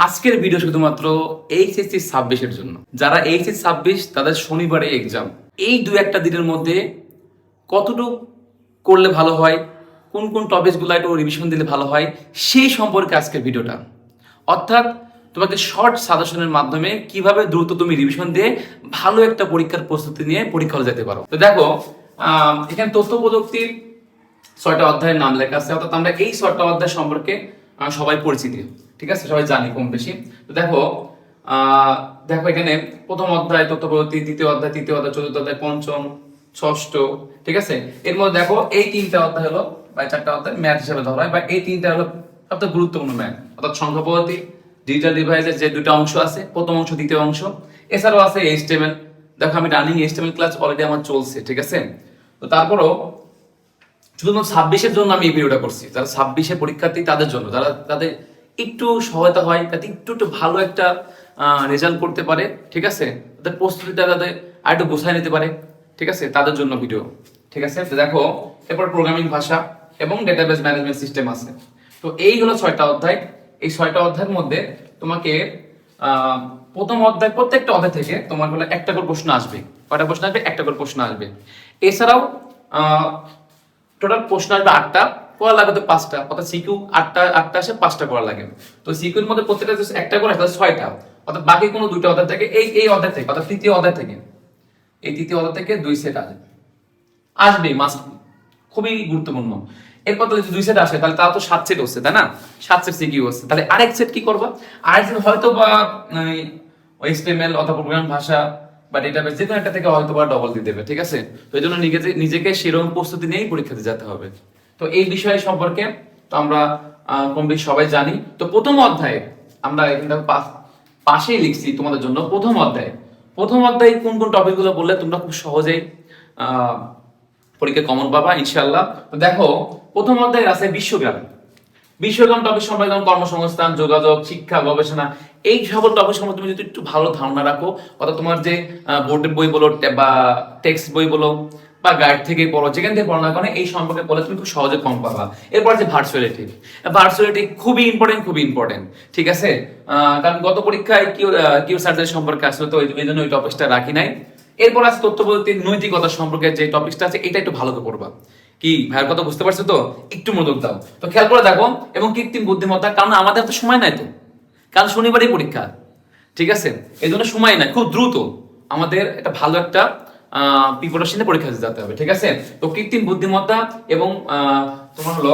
আজকের ভিডিও শুধুমাত্র এইচএসসি 26-এর জন্য। যারা এইচএসসি 26 তাদের শনিবারে এক্সাম, এই দু একটা দিনের মধ্যে কতটুকু করলে ভালো হয়, কোন কোন টপিকসগুলো একটু রিভিশন দিলে ভালো হয়, সেই সম্পর্কে আজকের ভিডিওটা। অর্থাৎ তোমাকে শর্ট সাজেশনের মাধ্যমে কিভাবে দ্রুত তুমি রিভিশন দিয়ে ভালো একটা পরীক্ষার প্রস্তুতি নিয়ে পরীক্ষা হলে যেতে পারো। তো দেখো, এখানে তথ্য প্রযুক্তির 6টা অধ্যায়ের নাম লেখা আছে। অর্থাৎ আমরা এই 6টা অধ্যায় সম্পর্কে সবাই পরিচিত, ঠিক আছে, সবাই জানি কম বেশি। তো দেখো, দেখো এখানে প্রথম অধ্যায় তথ্য প্রযুক্তি, দ্বিতীয় অধ্যায়, তৃতীয় অধ্যায়, চতুর্থ অধ্যায়, পঞ্চম, ষষ্ঠ, ঠিক আছে। এর মধ্যে দেখো এই 3টা অধ্যায় হলো বা 4টা অধ্যায় ম্যাথ হিসেবে ধরা হয়, বা এই 3টা হলো সবচেয়ে গুরুত্বপূর্ণ ম্যাথ। অর্থাৎ সংখ্যা পদ্ধতি, ডিজিটাল ডিভাইসের যে 2টা অংশ আছে, প্রথম অংশ দ্বিতীয় অংশ। এছাড়াও আছে এইচটিএমএল। দেখো আমি রানিং এইচটিএমএল ক্লাস অলরেডি আমার চলছে, ঠিক আছে। তো তারপরও শুধুমাত্র 26-এর জন্য আমি এই ভিডিওটা করছি। যারা 26-এর পরীক্ষার্থী তাদের জন্য, যারা তাদের একটু সহায়তা হয়, তাতে একটু একটু ভালো একটা রেজাল্ট করতে পারে, ঠিক আছে, তাদের প্রস্তুতিটা তাদের আর একটু গোছায় নিতে পারে, ঠিক আছে, তাদের জন্য ভিডিও, ঠিক আছে। তো দেখো, এরপর প্রোগ্রামিং ভাষা এবং ডেটাবেস ম্যানেজমেন্ট সিস্টেম আছে। তো এই হলো 6টা অধ্যায়। এই 6টা অধ্যায়ের মধ্যে তোমাকে প্রথম অধ্যায়, প্রত্যেকটা অধ্যায় থেকে তোমার হলো একটা করে প্রশ্ন আসবে। কয়টা প্রশ্ন আসবে? একটা করে প্রশ্ন আসবে। এছাড়াও টোটাল প্রশ্ন আসবে 8টা, করা লাগবে তো 5টা। অর্থাৎ সিকিউ 8টা আসে, 5টা করা লাগে। তো সিকিউর মধ্যে প্রত্যেকটা একটা করে আসলে 6টা। অর্থাৎ বাকি কোনো 2টা অধ্যায় থেকে এই অধ্যায় থেকে, অর্থাৎ তৃতীয় অধ্যায় থেকে, এই তৃতীয় অধ্যায় থেকে 2 সেট আসবে মাস্ট, খুবই গুরুত্বপূর্ণ। এরপর যদি 2 সেট আসে তাহলে তাও তো 7 সেট হচ্ছে, তাই না? 7 সেট সিকিউ হচ্ছে। তাহলে আরেক সেট কি করবা? আরেক সেট হয়তো বা এইচটিএমএল অথবা প্রোগ্রাম ভাষা বা ডেটাবেস যে কোনো একটা থেকে হয়তো বা ডবল দিয়ে দেবে, ঠিক আছে। তো এই জন্য নিজেকে সেরকম প্রস্তুতি নিয়েই পরীক্ষাতে যেতে হবে। তো এই বিষয় সম্পর্কে তো আমরা কম বেশি সবাই জানি। তো প্রথম অধ্যায়ে আমরা এখানে পাশেই লিখছি তোমাদের জন্য প্রথম অধ্যায়ে কোন কোন টপিকগুলো বললে তোমরা খুব সহজেই পরীক্ষায় কমন পাবা ইনশাআল্লাহ। তো দেখো, প্রথম অধ্যায়ে আছে বিশ্বজ্ঞান টপিক সম্পর্কে, যেমন কর্মসংস্থান, যোগাযোগ, শিক্ষা, গবেষণা, এই সকল টপিক সম্পর্কে তুমি যদি একটু ভালো ধারণা রাখো, অর্থাৎ তোমার যে বোর্ডের বই বলো বা টেক্সট বই বলো বা গাইড থেকে পড়ো, যেখান থেকে পড়াশোনা করে, এই সম্পর্কে পড়লে তুমি খুব সহজে কম পাবা। এরপর যে ভার্চুয়ালিটি খুবই ইম্পর্টেন্ট, ঠিক আছে। কারণ গত পরীক্ষায় কিউ সার্জারি সম্পর্কে আসলে, তো এই জন্য ওই টপিকটা রাখি নাই। এরপর আছে তথ্য প্রযুক্তির নৈতিকতা সম্পর্কে যে টপিকটা আছে, এটা একটু ভালো করে পড়বা। কি ভাইয়ের কথা বুঝতে পারছো তো? একটু মনোযোগ দাও। তো খেয়াল করে দেখো, এবং কৃত্রিম বুদ্ধিমত্তা, কারণ আমাদের তো সময় নাই, তো কারণ শনিবারই পরীক্ষা, ঠিক আছে। এই জন্য সময় নাই, খুব দ্রুত আমাদের একটা ভালো একটা প্রিপারেশনে পরীক্ষা দিতে যেতে হবে, ঠিক আছে। তো কৃত্রিম বুদ্ধিমত্তা এবং তোমার হলো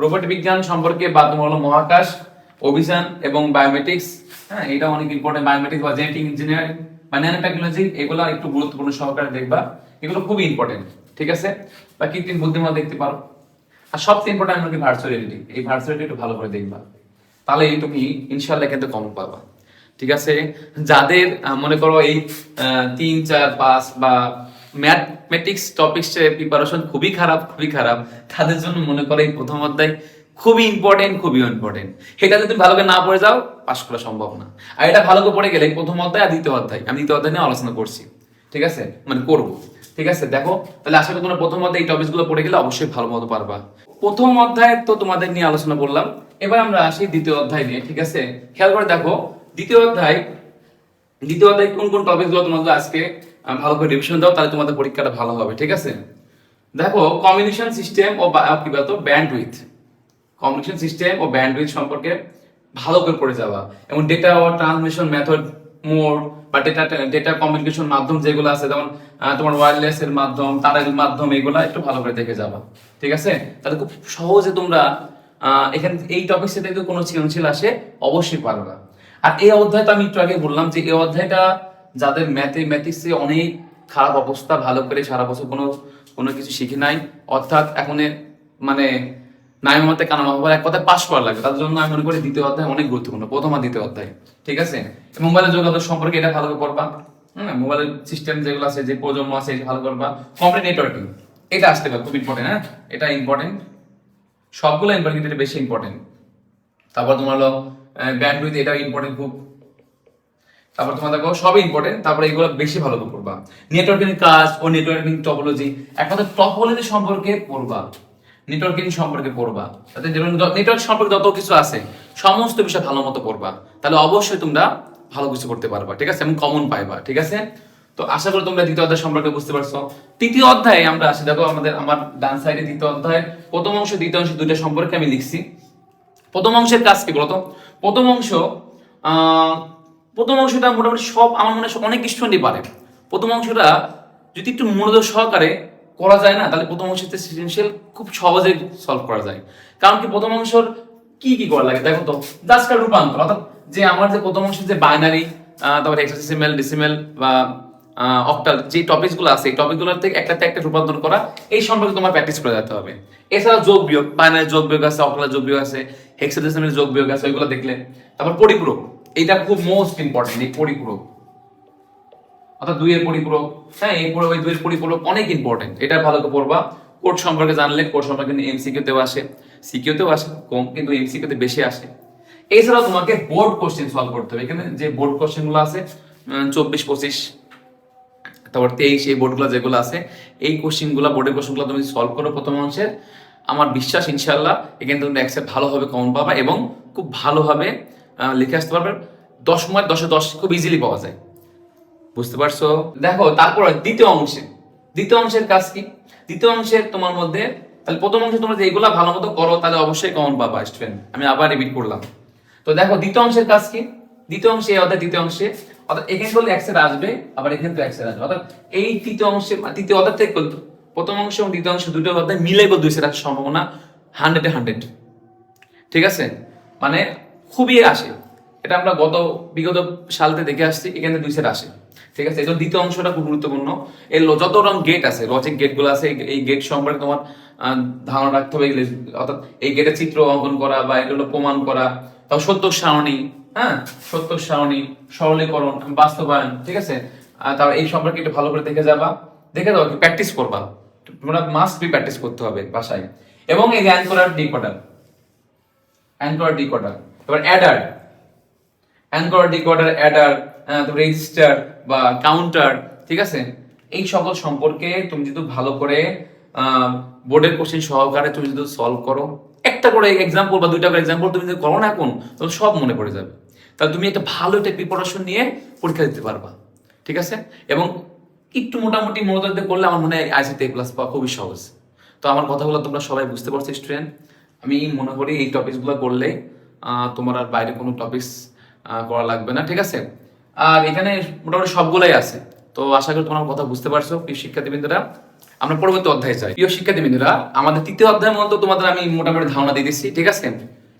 রোবট বিজ্ঞান সম্পর্কে, বা তোমার হলো মহাকাশ অভিযান এবং বায়োমেটিক্স, হ্যাঁ, এটা অনেক ইম্পর্টেন্ট। বায়োমেটিক্স বা জেনেটিক ইঞ্জিনিয়ারিং বা ন্যানো টেকনোলজি, এগুলো একটু গুরুত্বপূর্ণ সহকারে দেখবা, এগুলো খুবই ইম্পর্টেন্ট, ঠিক আছে। বা কৃত্রিম বুদ্ধিমত্তা দেখতে পারো। আর সবচেয়ে ইম্পর্টেন্ট হলো ভার্চুয়ালিটি, এই ভার্চুয়ালিটি একটু ভালো করে দেখবা, তাহলে তুমি ইনশাআল্লাহ কিন্তু কম পাবা, ঠিক আছে। যাদের মনে করো এই 3, 4, 5 বা ম্যাথমেটিক্স টপিকস প্রিপারেশন খুবই খারাপ, তাদের জন্য মনে করো এই প্রথম অধ্যায় খুবই ইম্পর্টেন্ট। এটা যদি তুমি ভালো করে না পড়ে যাও, পাস করা সম্ভব না। আর এটা ভালো করে পড়ে গেলে প্রথম অধ্যায় আর দ্বিতীয় অধ্যায়, আমি দ্বিতীয় অধ্যায় নিয়ে আলোচনা করছি, ঠিক আছে, মানে করব, ঠিক আছে। দেখো, তাহলে আশা করি তোমরা প্রথম অধ্যায় এই টপিকসগুলো পড়ে গেলে অবশ্যই ভালো মতো পারবা। প্রথম অধ্যায় তো তোমাদের নিয়ে আলোচনা করলাম, এবার আমরা আসি দ্বিতীয় অধ্যায় নিয়ে, ঠিক আছে। খেয়াল করে দেখো, দ্বিতীয় অধ্যায় কোন কোন টপিকগুলো তোমাদের আজকে ভালো করে রিভিশন দাও, তাহলে তোমাদের পরীক্ষাটা ভালো হবে, ঠিক আছে। দেখো, কমিউনিকেশন সিস্টেম ও কি বলতো ব্যান্ডউইথ সম্পর্কে ভালো করে পড়ে যাওয়া, এবং ডেটা ও ট্রান্সমিশন মেথড মোড বা ডেটা কমিউনিকেশন মাধ্যম যেগুলো আছে, যেমন তোমার ওয়্যারলেস এর মাধ্যম, তারের মাধ্যম, এগুলো একটু ভালো করে দেখে যাবা, ঠিক আছে। তাহলে খুব সহজে তোমরা এখানে এই টপিক থেকে যদি কোনো সৃজনশীল আসে অবশ্যই পারবা। আর এই অধ্যায়টা আমি একটু আগে বললাম যে এই অধ্যায়টা যাদের ম্যাথমেটিক্সে অনেক খারাপ অবস্থা, ভালো করে সারা বছর কোনো কিছু শিখে নাই, অর্থাৎ এখন মানে নাইমের মধ্যে কানামা এক কথায় পাস করা লাগে, তার জন্য আমি মনে করি দ্বিতীয় অধ্যায় অনেক গুরুত্বপূর্ণ, প্রথম আর দ্বিতীয় অধ্যায়, ঠিক আছে। মোবাইলের যোগাযোগ সম্পর্কে এটা ভালো করে পড়বা, মোবাইলের সিস্টেম যেগুলো আছে, যে প্রজন্ম আছে, এটা ভালো করবা। কমপ্লিট নেটওয়ার্কিং, এটা আসতে পারে, খুব ইম্পর্টেন্ট, হ্যাঁ, এটা ইম্পর্টেন্ট, সবগুলো ইম্পর্টেন্ট, কিন্তু এটা বেশি ইম্পর্টেন্ট। তারপর তোমার হলো ব্যান্ডউইথ, এটা ইম্পর্টেন্ট খুব। তারপর তোমার দেখো সবই ইম্পর্টেন্ট, তারপরে এগুলো বেশি ভালো করে পড়বা। নেটওয়ার্কিং কাজ ও নেটওয়ার্কিং টপোলজি, এক কথা টপোলজি সম্পর্কে পড়বা। নেটওয়ার্কিং সম্পর্কে পড়বা, তাতে নেটওয়ার্ক সম্পর্কে যত কিছু আছে সমস্ত বিষয় ভালো মতো পড়বা, তাহলে অবশ্যই তোমরা ভালো কিছু করতে পারবা, ঠিক আছে, এবং কমন পাইবা, ঠিক আছে। তো আশা করি তোমরা দ্বিতীয় অধ্যায় সম্পর্কে বুঝতে পারছো। তৃতীয় অধ্যায়ে আমরা আসি, দেখো আমার ডান সাইডে দ্বিতীয় অধ্যায় প্রথম অংশ দ্বিতীয় অংশ দুইটা সম্পর্কে আমি লিখছি। প্রথম অংশের কাজ কি বলতো? প্রথম অংশ প্রথম অংশটা মোটামুটি সব আমার মনে হয় অনেক স্টুডেন্টই পারে। প্রথম অংশটা যদি একটু মনোযোগ সহকারে করা যায় না, তাহলে প্রথম অংশতে সৃজনশীল খুব সহজে সলভ করা যায়। কারণ কি প্রথম অংশের কি কি করা লাগে দেখো তো, জাস্ট রূপান্তর, অর্থাৎ যে আমার যে প্রথম অংশের যে বাইনারি, তারপরে হেক্সাডেসিমাল, ডেসিমাল বা অক্টাল যে টপিকগুলো আছে, এই টপিকগুলোর থেকে একটাতে একটা রূপান্তর করা, এই সম্পর্কে তোমার প্র্যাকটিস করে যেতে হবে। এছাড়া যোগ বিয়োগ, বাইনারি যোগ বিয়োগ আছে, অক্টাল যোগ বিয়োগ আছে, হেক্সাডেসিমাল যোগ বিয়োগ আছে, ওইগুলো দেখলে। তারপর পরিপূরক, এইটা খুব মোস্ট ইম্পর্টেন্ট, এই পরিপূরক অর্থাৎ দুইয়ের পরিপূরক, হ্যাঁ এই ওই দুইয়ের পরিপূরক অনেক ইম্পর্টেন্ট, এটা ভালো করে পড়বা। কোড সম্পর্কে জানলে, কোড সম্পর্কে এমসিকিউ তেও আসে, সিকিউ তেও আসে কম, কিন্তু এমসিকিউ তে বেশি আসে। এছাড়াও তোমাকে বোর্ড কোশ্চেন সলভ করতে হবে। এখানে যে বোর্ড কোশ্চেন গুলো আছে 24, 25, তারপর 23, এই বোর্ডগুলো যেগুলো আছে, এই কোশ্চেন গুলো, বোর্ডের কোশ্চেন গুলো তুমি সলভ করো প্রথম অংশের, আমার বিশ্বাস ইনশাল্লাহ এখানে তুমি অ্যাকসেপ্ট ভালোভাবে কমন পাবা এবং খুব ভালোভাবে লিখে আসতে পারবে। 10 মার্ক 10-এ 10 খুব ইজিলি পাওয়া যায়, বুঝতে পারছো? দেখো তারপর দ্বিতীয় অংশের কাজ কি? দ্বিতীয় অংশের তোমার মধ্যে, তাহলে প্রথম অংশে তোমরা যে এগুলা ভালো মতো করো তাহলে অবশ্যই কমন পাবা স্টুডেন্ট, আমি আবার রিপিট করলাম। তো দেখো দ্বিতীয় অংশের কাজ কি? দ্বিতীয় অংশে অর্থাৎ দ্বিতীয় অংশে অর্থাৎ এখানে করলে অ্যাক্সের আসবে, আবার এখানে তো অ্যাক্সের আসবে, অর্থাৎ এই তৃতীয় অংশে তৃতীয় অধ্যায় থেকে প্রথম অংশ এবং দ্বিতীয় অংশ দুটো অধ্যায় মিলে দুই সেট আসার সম্ভাবনা 100-এ 100, ঠিক আছে, মানে খুবই আসে। এটা আমরা বিগত সালতে দেখে আসছি, এখানে দুই সেট আসে, ঠিক আছে। এই জন্য দ্বিতীয় অংশটা খুব গুরুত্বপূর্ণ। এর যত রকম গেট আছে, লজিক গেট গুলো আছে, এই গেট সম্পর্কে তোমার ধারণা রাখতে হবে। অর্থাৎ এই গেটের চিত্র অঙ্কন করা বা এগুলো প্রমাণ করা, তাও সত্য সারণী, হ্যাঁ সত্য সারণী, সরলীকরণ, বাস্তবায়ন, ঠিক আছে। তারপর এই সম্পর্কে একটু ভালো করে দেখে যাবা, দেখে দাও, প্র্যাকটিস করবা, তোমরা মাস্ট বি প্র্যাকটিস করতে হবে বাসায়। এবং এই অ্যানকোডার ডিকোডার, তারপর অ্যাডার, অ্যাডার, রেজিস্টার বা কাউন্টার, ঠিক আছে। এই সকল সম্পর্কে তুমি যদি ভালো করে বোর্ডের কোশ্চেন সহকারে তুমি যদি সলভ করো, একটা করে এক্সাম্পল বা দুইটা করে এক্সাম্পল তুমি যদি করো না এখন, তাহলে সব মনে পড়ে যাবে। তাহলে তুমি একটা ভালো একটা প্রিপারেশন নিয়ে পরীক্ষা দিতে পারবা, ঠিক আছে। এবং একটু মোটামুটি মনোযোগ দিয়ে করলে আমার মনে হয় আইসিটি A+ পাওয়া খুবই সহজ। তো আমার কথাগুলো তোমরা সবাই বুঝতে পারছো স্টুডেন্ট। আমি মনে করি এই টপিকসগুলো করলে তোমার আর বাইরে কোনো টপিকস করা লাগবে না, ঠিক আছে। আর এখানে মোটামুটি সবগুলাই আছে। তো আশা করি তোমার কথা বুঝতে পারছো প্রিয় শিক্ষার্থীবৃন্দরা। আমরা পরবর্তী অধ্যায়ে যাই। প্রিয় শিক্ষার্থীবৃন্দরা, আমাদের তৃতীয় অধ্যায়ের মতো তোমাদের আমি মোটামুটি ধারণা দিয়ে দিচ্ছি, ঠিক আছে।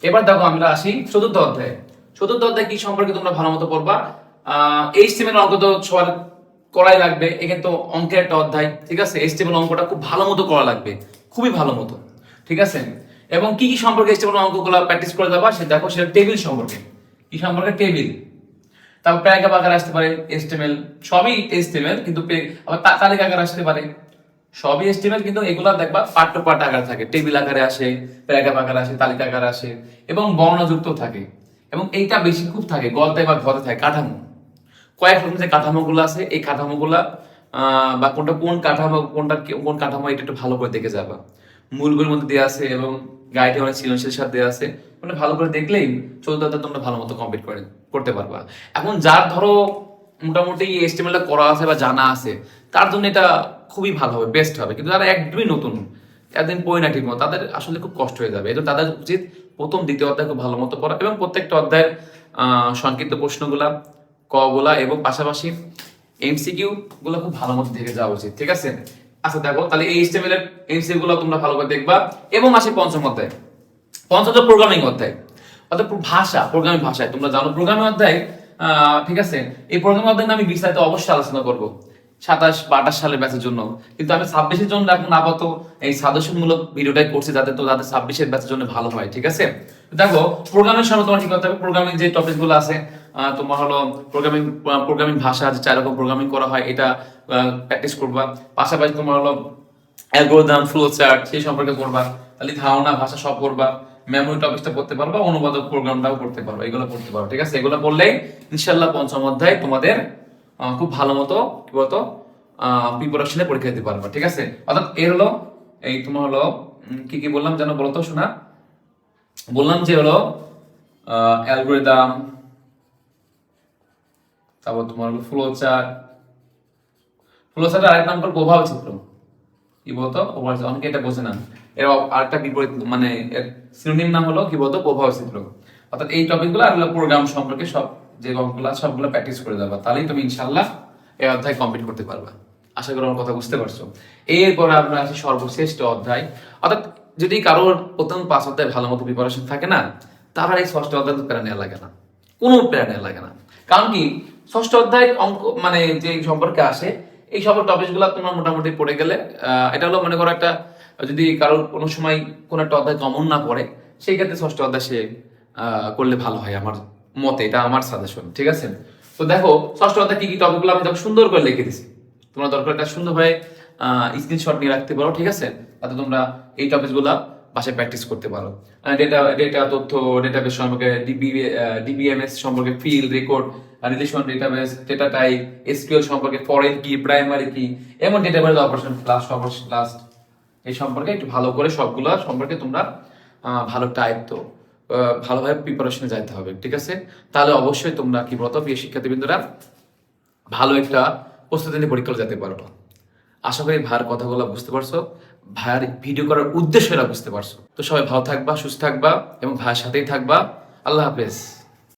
এবার দেখো আমরা আসি চতুর্থ অধ্যায়ে। চতুর্থ অধ্যায় কি সম্পর্কে তোমরা ভালো মতো পড়বা। HTML অঙ্ক তো সবার করাই লাগবে, এখানে তো অঙ্কের একটা অধ্যায়, ঠিক আছে। HTML অঙ্কটা খুব ভালো মতো করা লাগবে, খুবই ভালো মতো, ঠিক আছে। এবং কি কি সম্পর্কে HTML অঙ্কগুলো প্র্যাকটিস করে যাবা সে দেখো, সেটা টেবিল সম্পর্কে, কি সম্পর্কে, টেবিল। তারপর প্যারাগ্রাফ আকারে আসতে পারে HTML, সবই HTML, কিন্তু আবার তালিকা আকারে আসতে পারে, সবই HTML, কিন্তু এগুলা দেখবা পার্ট টু পার্ট আকারে থাকে, টেবিল আকারে আসে, প্যারাগ্রাফ আকারে আসে, তালিকা আকারে আসে, এবং বর্ণযুক্ত থাকে। এবং এইটা বেশি খুব থাকে গল্পে বা ঘরে থাকে কাঠামো, কয়েক রকম যে কাঠামোগুলো আছে, এই কাঠামোগুলা বা কোন কাঠামো কোন কাঠামো, এটা একটু ভালো করে দেখে যাবা। মূলগুলোর মধ্যে দেওয়া আছে এবং গাইডে অনেক সৃজনশীল সাথে দেওয়া আছে, মানে ভালো করে দেখলেই চতুর্থ তোমরা ভালো মতো কমপ্লিট করতে পারবা। এখন যার ধরো মোটামুটি HTML করা আছে বা জানা আছে, তার জন্য এটা খুবই ভালো হবে, বেস্ট হবে। কিন্তু যারা একদমই নতুন, একদিন পরিণাটির মতো, তাদের আসলে খুব কষ্ট হয়ে যাবে। এই জন্য তাদের উচিত প্রথম দ্বিতীয় অধ্যায় খুব ভালো মতো পড়া এবং প্রত্যেকটা অধ্যায়ের সংক্ষিপ্ত প্রশ্নগুলা, কগুলা এবং পাশাপাশি MCQ গুলো খুব ভালো মতো দেখে যাওয়া উচিত, ঠিক আছে। আচ্ছা দেখো, তাহলে এই HTML এর MCQ গুলো তোমরা ভালো করে দেখবা। এবং আসে পঞ্চম অধ্যায়, প্রোগ্রামিং অধ্যায়, অর্থাৎ প্রোগ্রামিং ভাষায় তোমরা জানো প্রোগ্রামিং অধ্যায়, ঠিক আছে। এই প্রোগ্রামিং অধ্যায় নিয়ে আমি বিস্তারিত অবশ্যই আলোচনা করবো 27 বা 28 সালের ব্যাচের জন্য, কিন্তু আমি 26-এর জন্য এখন আপাতত এই সাজেশনমূলক ভিডিওটাই করছি, যাতে তো যাদের 26-এর ব্যাচের জন্য ভালো হয়, ঠিক আছে। দেখো প্রোগ্রামিং সময় তোমার কি করতে হবে, প্রোগ্রামিং যে টপিক গুলো আছে, তোমার হলো প্রোগ্রামিং ভাষা যে 4 রকম প্রোগ্রামিং করা হয়, এটা প্র্যাকটিস করবা। পাশাপাশি তোমার হলো অ্যালগরিদম, ফ্লো চার্ট, সেই সম্পর্কে করবা। তাহলে ধারণা, ভাষা সব করবা, মেমোরি টপিকটা পড়তে পারবা, অনুবাদক প্রোগ্রামটাও করতে পারবা, এগুলো পড়তে পারো, ঠিক আছে। এগুলো পড়লেই ইনশাআল্লাহ পঞ্চম অধ্যায় তোমাদের খুব ভালো মতো কি বলতো প্রিপারেশনে পরীক্ষা দিতে পারবা, ঠিক আছে। অর্থাৎ এর হলো এই তোমার হলো কি কি বললাম যেন বলতো শোনা, বললাম যে হলো অ্যালগরিদম, তারপর তোমার হলো ফ্লোচার্টের আরেক নাম হলো প্রভাব চিত্র। কি বলতো প্রভাব চিত্র, অনেকে এটা বোঝে না। এর আরেকটা বিপরীত মানে এর সিনোনিম নাম হলো কি বলতো প্রভাব চিত্র। অর্থাৎ এই টপিকগুলো আর প্রোগ্রাম সম্পর্কে সব যে অঙ্কগুলো সবগুলো প্র্যাকটিস করে যাবা, তাহলেই তুমি ইনশাআল্লাহ এই অধ্যায় কমপ্লিট করতে পারবা। আশা করি আমার কথা বুঝতে পারছো। এরপর আমরা আসি সর্বশ্রেষ্ঠ অধ্যায়। অর্থাৎ যদি কারোর প্রথম 5 অধ্যায় ভালো মতো প্রিপারেশন থাকে না, তার এই 6ষ্ঠ অধ্যায় প্যারা নেওয়া লাগে না, কোনো প্যারা নেওয়া লাগে না। কারণ কি 6ষ্ঠ অধ্যায় অঙ্ক মানে যে সম্পর্কে আসে এই সব টপিক গুলো তোমার মোটামুটি পড়ে গেলে এটা হলো মনে করো একটা, যদি কারোর কোনো সময় কোনো একটা অধ্যায় কমন না পড়ে, সেই ক্ষেত্রে 6ষ্ঠ অধ্যায় সে করলে ভালো হয় আমার মতে, এটা আমার সাজেশন, ঠিক আছে? তো দেখো 6ষ্ঠ অধ্যায় কি কি টপিক গুলো আমি দেখো সুন্দর করে লিখে দিছি, তোমরা দরকার একটা সুন্দরভাবে স্ক্রিনশট নিয়ে রাখতে পারো, ঠিক আছে? তাতে তোমরা এই টপিক গুলা বাসায় প্র্যাকটিস করতে পারো। ডেটা তথ্য, ডেটাবেস সম্পর্কে, ডিবিএমএস সম্পর্কে, field record, relation database, data type, SQL সম্পর্কে, ফরেন কি, প্রাইমারি কি, এমন ডেটাবেস অপারেশন, ক্লাস এই সম্পর্কে একটু ভালো করে সবগুলো সম্পর্কে তোমরা ভালো টাইপ তো ভালোভাবে প্রিপারেশনে যাইতে হবে, ঠিক আছে? তাহলে অবশ্যই তোমরা কি বলতো প্রিয় শিক্ষার্থীবৃন্দরা ভালো একটা প্রস্তুতি নিয়ে পরীক্ষা যেতে পারবো। আশা করি ভাইয়ের কথাগুলো বুঝতে পারছো, ভাইয়ের ভিডিও করার উদ্দেশ্যটা বুঝতে পারছো। তো সবাই ভালো থাকবা, সুস্থ থাকবা এবং ভাইয়ের সাথেই থাকবা। আল্লাহ হাফেজ।